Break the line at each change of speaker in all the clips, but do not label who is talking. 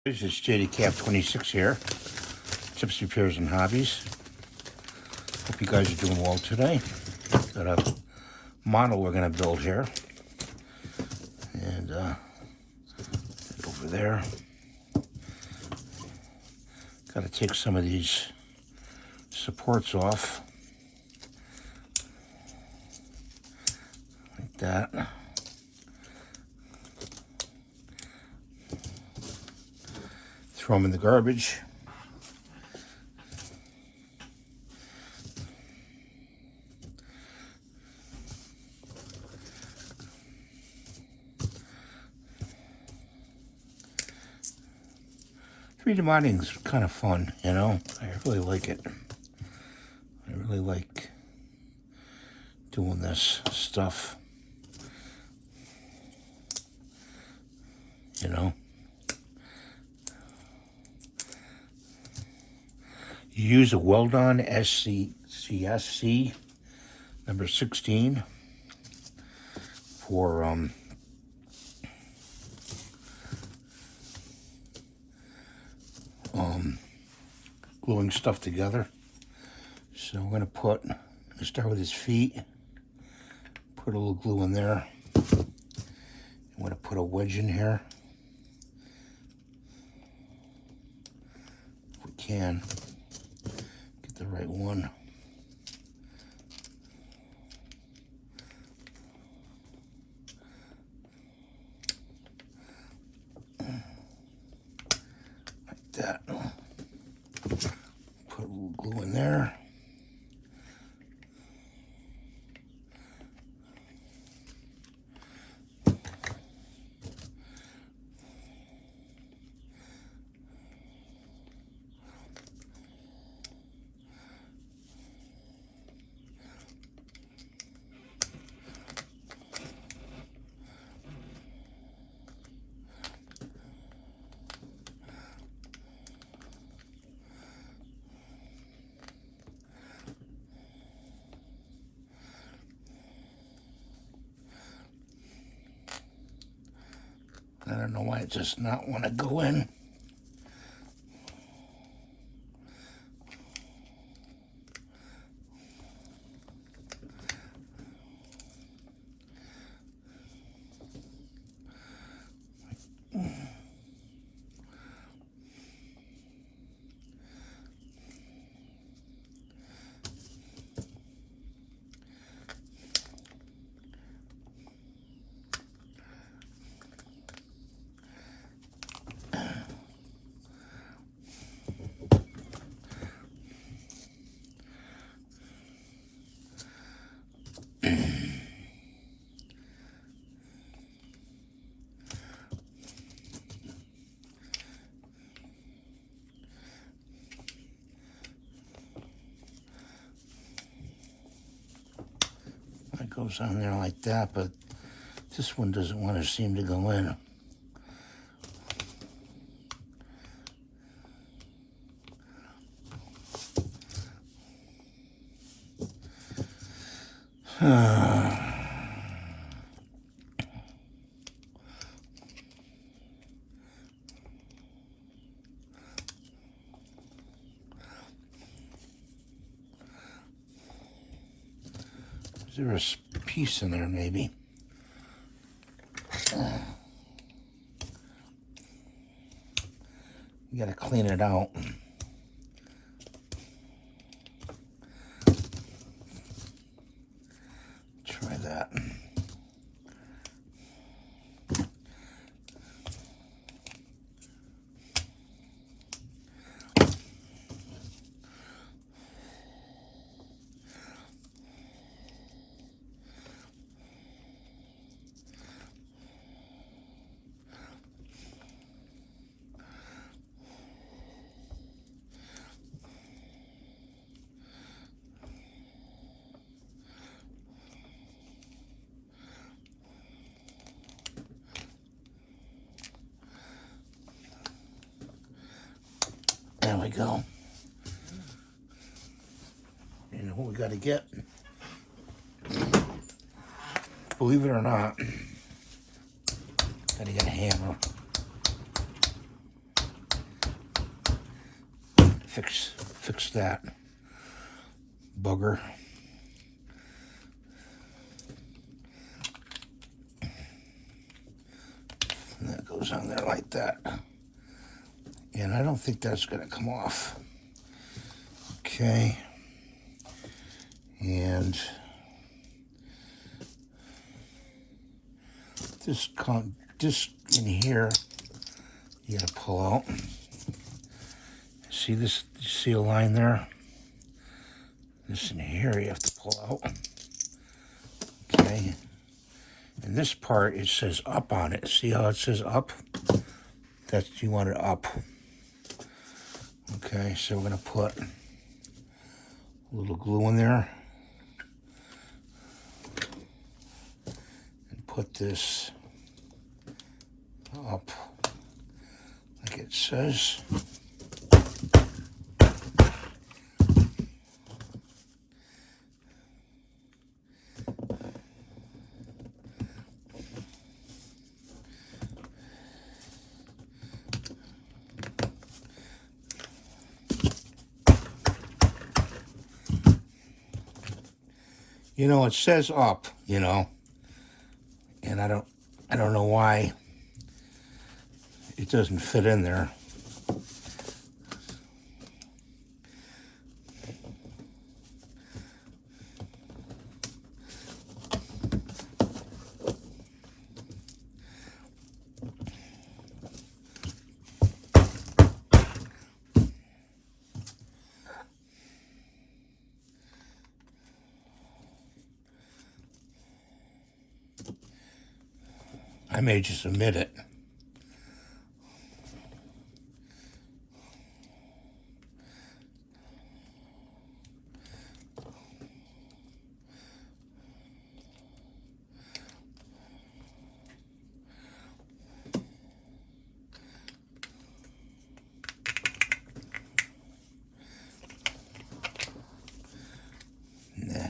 This is JDCAP 26 here, Tips, Repairs, and Hobbies. Hope you guys are doing well today. Got a model we're going to build here. And over there. Got to take some of these supports off. Like that. Throw them in the garbage. Three-D modding is kind of fun, you know. I really like it. I really like doing this stuff. You know. You use a Weldon SCSC number 16 for gluing stuff together. So we're gonna start with his feet. Put a little glue in there. I'm gonna put a wedge in here. If we can. Get the right one. Like that. Put a little glue in there. I don't know why it does not want to go in. It goes on there like that, but this one doesn't want to seem to go in. Is there a piece in there, maybe? You gotta clean it out. Try that. There we go. And what we got to get, believe it or not, got to get a hammer. fix that bugger. And that goes on there like that. And I don't think that's going to come off. Okay. And this in here, you got to pull out. See this? You see a line there? This in here, you have to pull out. Okay. And this part, it says up on it. See how it says up? That's, you want it up. Okay, so we're going to put a little glue in there. And put this up like it says. You know, it says up, you know, and I don't know why it doesn't fit in there. I may just omit it. Nah,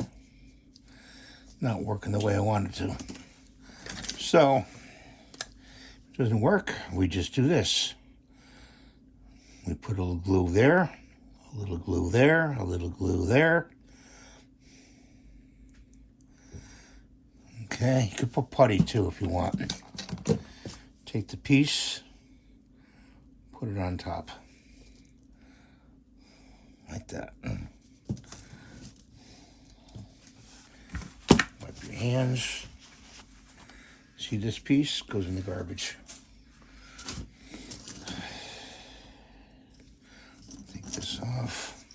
not working the way I wanted to. So, it doesn't work. We just do this. We put a little glue there, a little glue there, a little glue there. Okay, you could put putty too if you want. Take the piece, put it on top. Like that. Wipe your hands. See, this piece goes in the garbage. Take this off.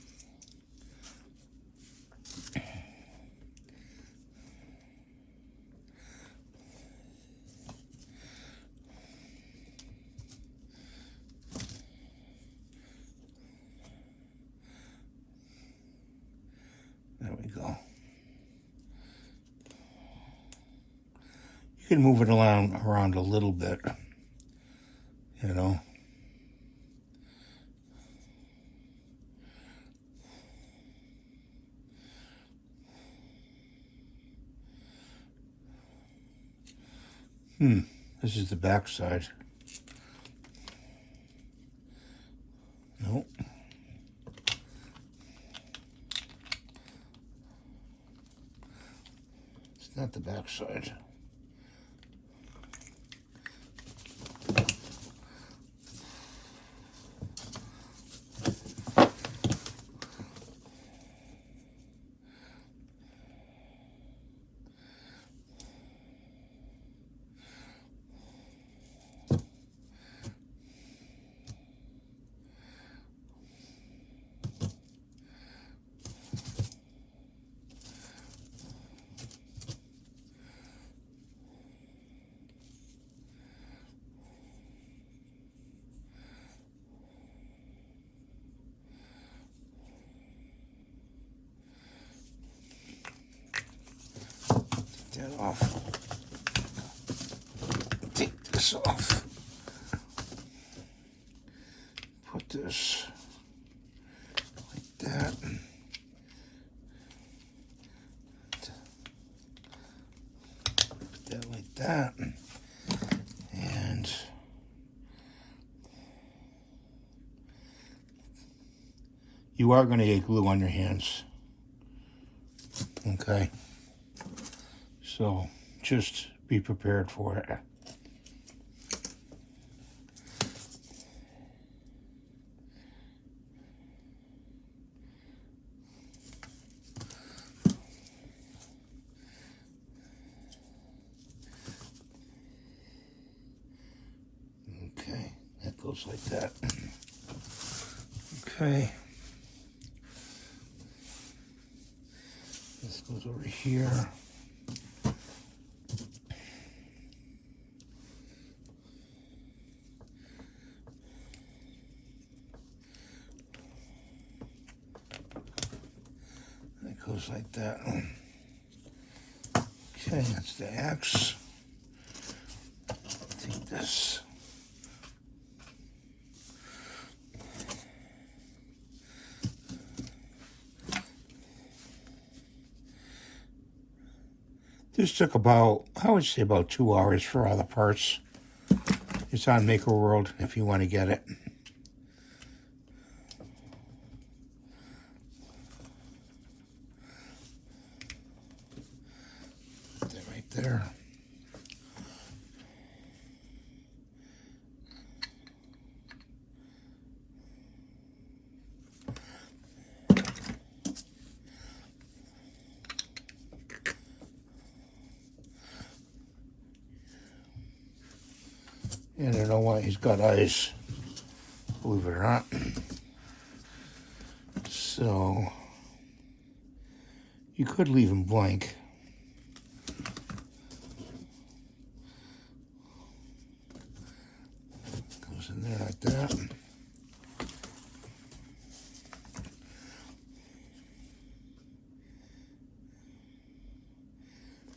There we go. You can move it around a little bit, you know. This is the back side. Nope. It's not the back side. That off. Take this off. Put this like that. Put that like that. And you are going to get glue on your hands. Okay? So, just be prepared for it. Okay, that goes like that. Okay. This goes over here. That goes like that. Okay, that's the axe. Take this. This took about, I would say about 2 hours for all the parts. It's on Maker World if you want to get it. Put that right there. And I know why he's got eyes, believe it or not. So, you could leave him blank. Goes in there like that.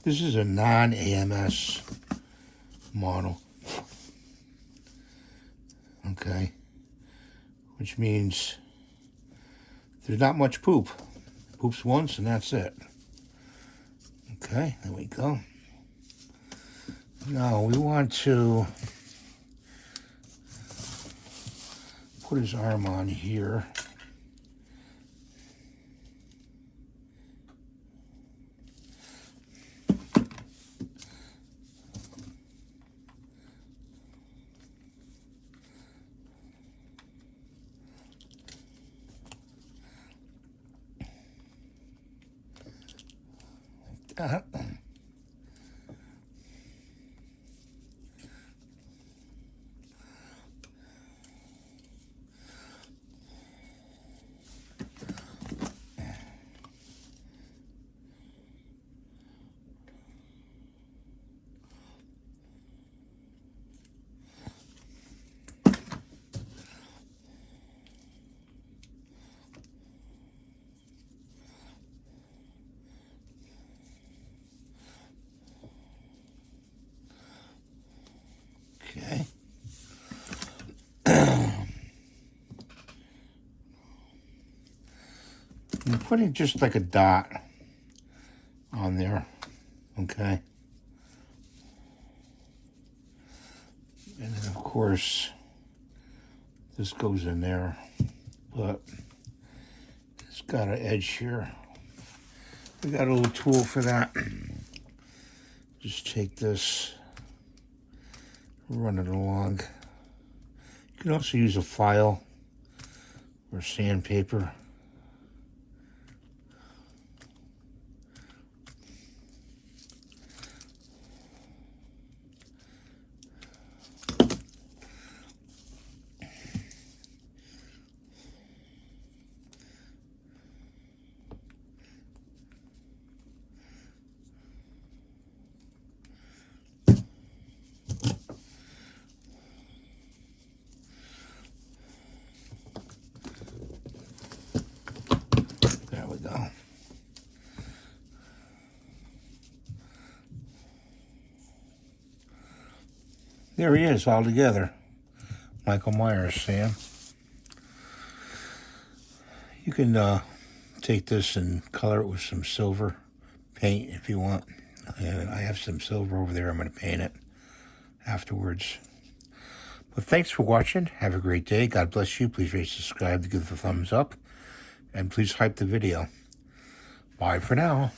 This is a non-AMS model. Okay, which means there's not much poop. Poops once and that's it. Okay, there we go. Now we want to put his arm on here. That. Okay. I'm putting just like a dot on there. Okay. And then of course this goes in there, but it's got an edge here. We got a little tool for that. Just take this, run it along. You can also use a file or sandpaper. There we go. There he is, all together. Michael Myers, Sam. You can take this and color it with some silver paint if you want. And I have some silver over there. I'm going to paint it afterwards. But thanks for watching. Have a great day. God bless you. Please rate, subscribe, to give the thumbs up. And please hype the video. Bye for now.